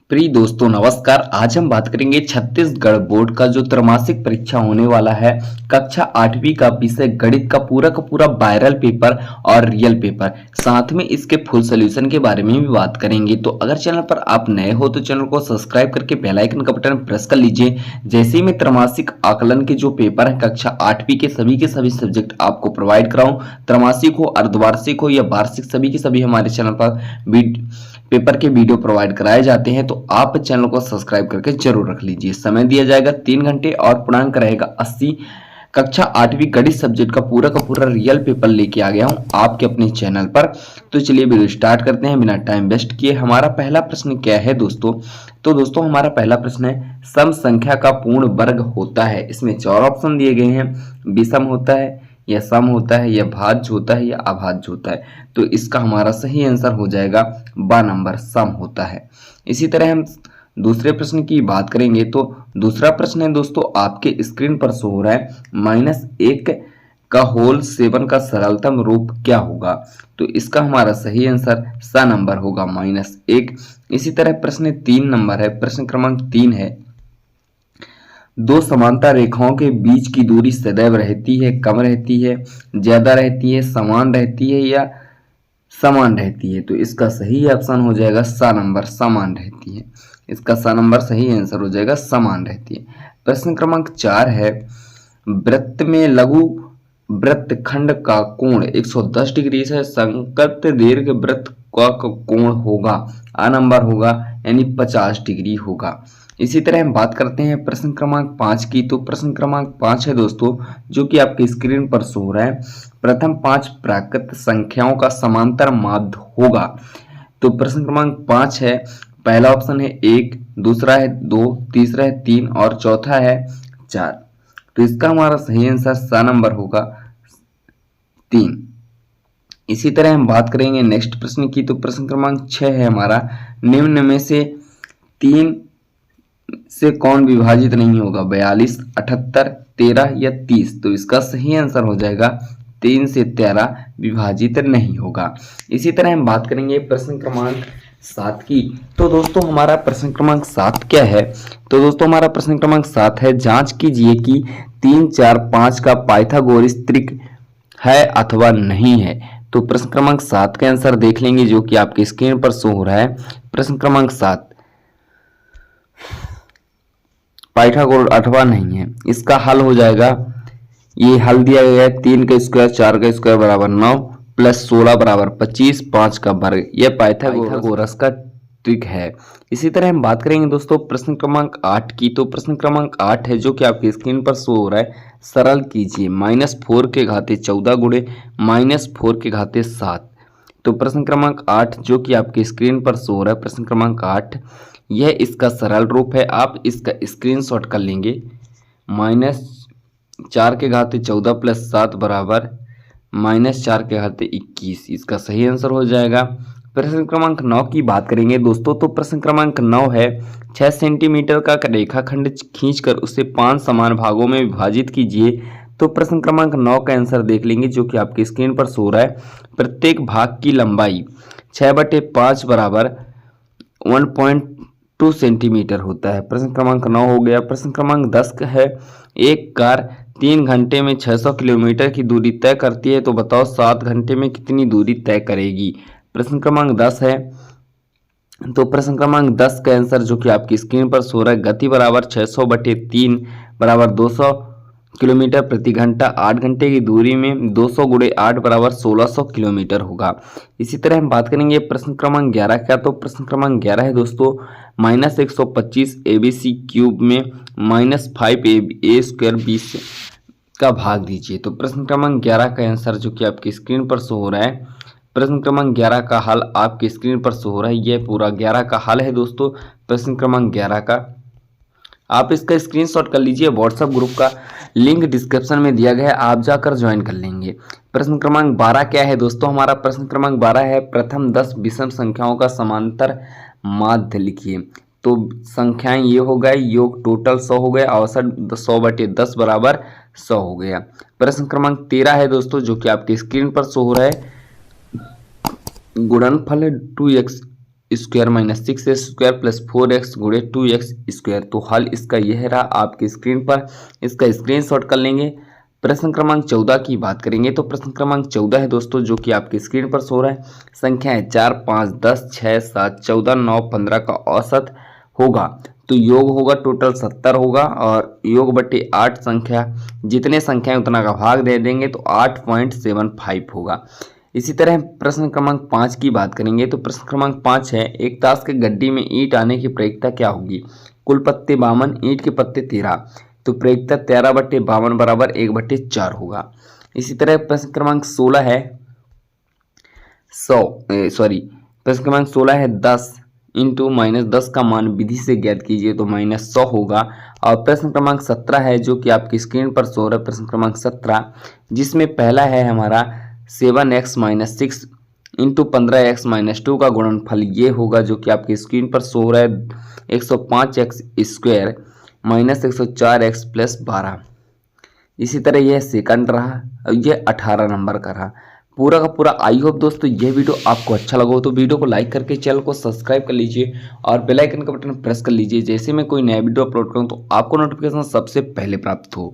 प्रिय दोस्तों नमस्कार। आज हम बात करेंगे छत्तीसगढ़ बोर्ड का जो त्रैमासिक परीक्षा होने वाला है कक्षा 8वीं का विषय गणित का पूरा वायरल पेपर और रियल पेपर, साथ में इसके फुल सॉल्यूशन के बारे में भी बात करेंगे। तो अगर चैनल पर आप नए हो तो चैनल को सब्सक्राइब करके बेल आइकन का बटन प्रेस कर लीजिए। जैसे ही मैं त्रैमासिक आकलन के जो पेपर है कक्षा 8वीं के सभी सब्जेक्ट आपको प्रोवाइड कराऊं, त्रैमासिक हो, अर्धवार्षिक हो या वार्षिक, सभी के सभी हमारे चैनल पर पेपर के वीडियो प्रोवाइड कराए जाते हैं। तो आप चैनल को सब्सक्राइब करके जरूर रख लीजिए। समय दिया जाएगा 3 घंटे और पूर्णांक रहेगा 80। कक्षा 8वीं गणित सब्जेक्ट का पूरा रियल पेपर लेके आ गया हूं आपके अपने चैनल पर। तो चलिए वीडियो स्टार्ट करते हैं बिना टाइम वेस्ट किए। हमारा पहला प्रश्न क्या है दोस्तों? तो दोस्तों हमारा पहला प्रश्न है, सम संख्या का पूर्ण वर्ग होता है। इसमें 4 ऑप्शन दिए गए हैं, विषम होता है या सम होता है या भाज्य होता है या अभाज्य होता है। तो इसका हमारा सही आंसर हो जाएगा ब नंबर, सम होता है। इसी तरह हम दूसरे प्रश्न की बात करेंगे। तो दूसरा प्रश्न है दोस्तों, आपके स्क्रीन पर शो हो रहा है -1 का होल 7 का सरलतम रूप क्या होगा? तो इसका हमारा सही आंसर स नंबर होगा -1। इसी तरह प्रश्न 3 नंबर है, प्रश्न क्रमांक 3 है, दो समांतर रेखाओं के बीच की दूरी सदैव रहती है, कम रहती है, ज्यादा रहती है, समान रहती है या समान रहती है? तो इसका सही ऑप्शन हो जाएगा सा नंबर, समान रहती है। इसका सा नंबर सही आंसर हो जाएगा, समान रहती है। प्रश्न क्रमांक 4 है, वृत्त में लघु वृत्तखंड का कोण 110 डिग्री से संकट दीर्घ वृत्त का कोण होगा, आ नंबर होगा, यानी 50 डिग्री होगा। इसी तरह हम बात करते हैं प्रश्न क्रमांक 5 की। तो प्रश्न क्रमांक 5 है दोस्तों, जो कि आपकी स्क्रीन पर शो हो रहा है, प्रथम 5 प्राकृत संख्याओं का समांतर माध्य होगा। तो प्रश्न क्रमांक 5 है, पहला ऑप्शन है 1, दूसरा है 2, तीसरा है 3 और चौथा है 4। तो इसका हमारा सही आंसर सा नंबर होगा 3। इसी तरह हम बात करेंगे नेक्स्ट प्रश्न की। तो प्रश्न क्रमांक 6 है हमारा, निम्न में से 3 से कौन विभाजित नहीं होगा? 42, 78, 13 या 30? तो इसका सही आंसर हो जाएगा 3 से 13 विभाजित नहीं होगा। इसी तरह हम बात करेंगे प्रश्न क्रमांक 7 की। तो दोस्तों हमारा प्रश्न क्रमांक 7 क्या है? तो दोस्तों हमारा प्रश्न क्रमांक 7 है, जांच कीजिए कि 3, 4, 5 का पाइथागोरस त्रिक है अथवा नहीं है। तो प्रश्न क्रमांक 7 का आंसर देख लेंगे, जो कि आपके स्क्रीन पर शो हो रहा है। प्रश्न क्रमांक 7, पाइथागोरस अथवा नहीं है। इसका हल हो जाएगा, ये हल दिया गया है, 3 का स्क्वायर 4 का स्क्वायर बराबर 9 प्लस 16 बराबर 25, 5 का वर्ग। यह पाइथागोरस का ट्रिक है। इसी तरह हम बात करेंगे दोस्तों प्रश्न क्रमांक 8 की। तो प्रश्न क्रमांक 8 है, जो कि आपकी स्क्रीन पर शो हो रहा है, सरल कीजिए -4 के घाते 14 गुणे -4 के घाते 7। तो प्रश्न क्रमांक 8 जो कि आपके स्क्रीन पर शो हो रहा है, प्रश्न क्रमांक 8, यह इसका सरल रूप है। आप इसका स्क्रीनशॉट कर लेंगे। -4 के घाते 14 प्लस 7 बराबर -4 के घाते 21। इसका सही आंसर हो जाएगा। प्रश्न क्रमांक 9 की बात करेंगे दोस्तों। तो प्रश्न क्रमांक 9 है, 6 सेंटीमीटर का रेखाखंड खींचकर उसे 5 समान भागों में विभाजित कीजिए। तो प्रश्न क्रमांक 9 का आंसर देख लेंगे, जो कि आपकी स्क्रीन पर शो रहा है। प्रत्येक भाग की लंबाई 6/5 बराबर 1.2 सेंटीमीटर होता है। प्रश्न क्रमांक 9 हो गया। प्रश्न क्रमांक 10 है, एक कार 3 घंटे में 600 किलोमीटर की दूरी तय करती है, तो बताओ 7 घंटे में कितनी दूरी तय करेगी? प्रश्न क्रमांक 10 है। तो प्रश्न क्रमांक 10 का आंसर जो कि आपकी स्क्रीन पर सो रहा है, गति बराबर 600/3 बराबर 200 किलोमीटर प्रति घंटा। 8 घंटे की दूरी में 200 गुणे 8 बराबर 1600 किलोमीटर होगा। इसी तरह हम बात करेंगे प्रश्न क्रमांक 11 का। तो प्रश्न क्रमांक 11 है दोस्तों, -125 ABC क्यूब में -5A² 20 का भाग दीजिए। तो प्रश्न क्रमांक 11 का आंसर जो कि आपकी स्क्रीन पर शो हो रहा है, प्रश्न क्रमांक 11 का हल आपकी स्क्रीन पर शो हो रहा है। यह पूरा 11 का हल है दोस्तों, प्रश्न क्रमांक 11 का। आप इसका स्क्रीनशॉट कर लीजिए, व्हाट्सएप ग्रुप का लिंक डिस्क्रिप्शन में दिया गया है, आप जाकर ज्वाइन कर लेंगे। प्रश्न क्रमांक 12 क्या है दोस्तों? हमारा प्रश्न क्रमांक 12 है, प्रथम 10 विषम संख्याओं का समांतर माध्य लिखिए। तो संख्याएं ये हो गए, योग टोटल 100 हो गया, औसत 100/10 बराबर 100 हो गया। प्रश्न क्रमांक 13 है दोस्तों, जो कि आपकी स्क्रीन पर शो हो रहा है, गुणनफल 2x square minus 6x square plus 4x गुणे 2x स्क्वायर। तो हल इसका यह रहा आपकी स्क्रीन पर, इसका स्क्रीनशॉट कर लेंगे। प्रश्न क्रमांक 14 की बात करेंगे तो प्रश्न क्रमांक 14 है दोस्तों, जो कि आपकी स्क्रीन पर शो रहा है। संख्या है 4, 5, 10, 6, 7, 14, 9, 15 का औसत होगा। तो योग होगा टोटल 70 होगा और योग बटे 8 संख्या, जितने संख्याएं उतना का भाग दे देंगे तो 8.75 होगा। इसी तरह प्रश्न क्रमांक 5 की बात करेंगे तो प्रश्न क्रमांक 5 है, एक ताश के गड्डी में ईंट आने की प्रायिकता क्या होगी? कुल पत्ते 52, ईंट के पत्ते 13, तो प्रायिकता 13/52 बराबर 1/4 होगा। इसी तरह प्रश्न क्रमांक 16 है प्रश्न क्रमांक 16 है 10 इंटू -10 का मान विधि से ज्ञात कीजिए, तो -100 होगा। और प्रश्न क्रमांक 17 है, जो कि आपकी स्क्रीन पर शो रहा है, प्रश्न क्रमांक 17, जिसमें पहला है हमारा 7x - 6 इंटू 15x - 2 का गुणनफल ये होगा, जो कि आपकी स्क्रीन पर शो रहा है 105x square minus 104x plus 12। इसी तरह यह सेकंड रहा और यह 18 नंबर का रहा पूरा का पूरा। आई होप दोस्तों यह वीडियो आपको अच्छा लगा हो तो वीडियो को लाइक करके चैनल को सब्सक्राइब कर लीजिए और बेल आइकन का बटन प्रेस कर लीजिए। जैसे मैं कोई नया वीडियो अपलोड करूं तो आपको नोटिफिकेशन सबसे पहले प्राप्त हो।